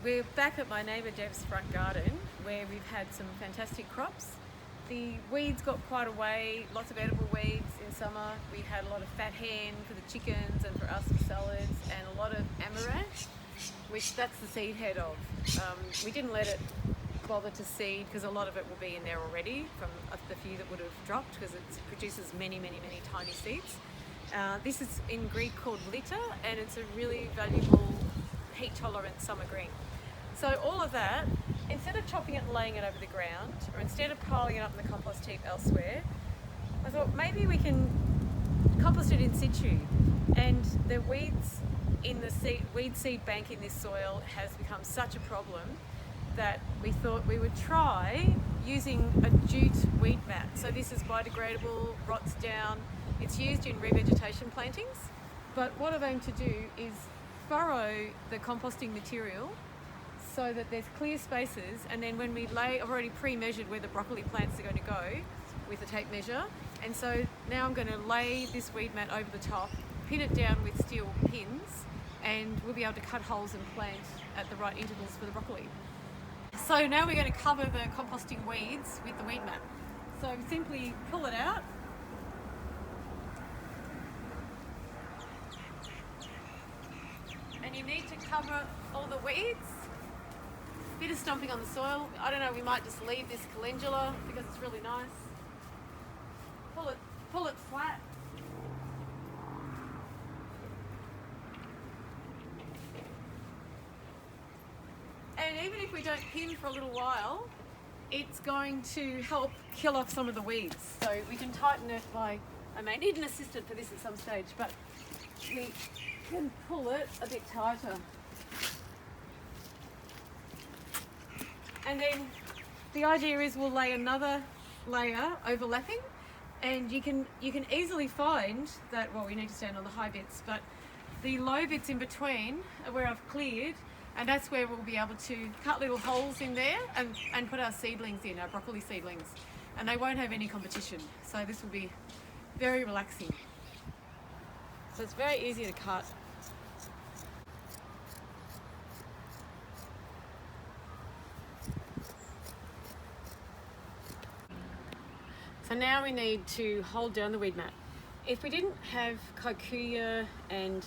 We're back at my neighbour Deb's front garden where we've had some fantastic crops. The weeds got quite away, lots of edible weeds in summer. We had a lot of fat hen for the chickens and for us for salads, and a lot of amaranth, which that's the seed head of. We didn't let it bother to seed because a lot of it will be in there already from the few that would have dropped, because it produces many tiny seeds. This is in Greek called litter, and it's a really valuable heat tolerant summer green. So all of that, instead of chopping it and laying it over the ground, or instead of piling it up in the compost heap elsewhere, I thought maybe we can compost it in situ. And the weeds in the weed seed bank in this soil has become such a problem that we thought we would try using a jute weed mat. So this is biodegradable, rots down. It's used in revegetation plantings. But what I've aimed to do is furrow the composting material so that there's clear spaces, and then when we lay, I've already pre-measured where the broccoli plants are going to go with a tape measure, and so now I'm going to lay this weed mat over the top, pin it down with steel pins, and we'll be able to cut holes and plant at the right intervals for the broccoli. So now we're going to cover the composting weeds with the weed mat. So simply pull it out, and you need to cover all the weeds. Bit of stomping on the soil. I don't know, we might just leave this calendula because it's really nice. Pull it flat. And even if we don't pin for a little while, it's going to help kill off some of the weeds. So we can tighten it by, I may need an assistant for this at some stage, but we can pull it a bit tighter. And then the idea is we'll lay another layer overlapping, and you can easily find that, well, we need to stand on the high bits, but the low bits in between are where I've cleared, and that's where we'll be able to cut little holes in there and put our seedlings in, our broccoli seedlings, and they won't have any competition. So this will be very relaxing. So it's very easy to cut. So now we need to hold down the weed mat. If we didn't have kikuyu and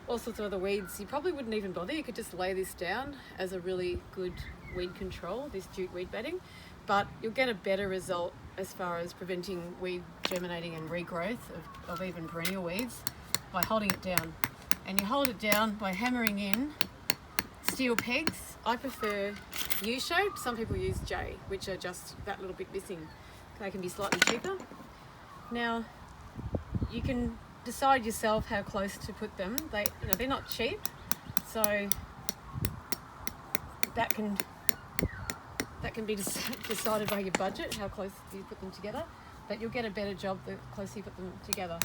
all sorts of other weeds, you probably wouldn't even bother. You could just lay this down as a really good weed control, this jute weed bedding, but you'll get a better result as far as preventing weed germinating and regrowth of even perennial weeds by holding it down. And you hold it down by hammering in steel pegs. I prefer U-shaped, some people use J, which are just that little bit missing. They can be slightly cheaper. Now, you can decide yourself how close to put them. They're not cheap, so that can be decided by your budget, how close you put them together. But you'll get a better job the closer you put them together.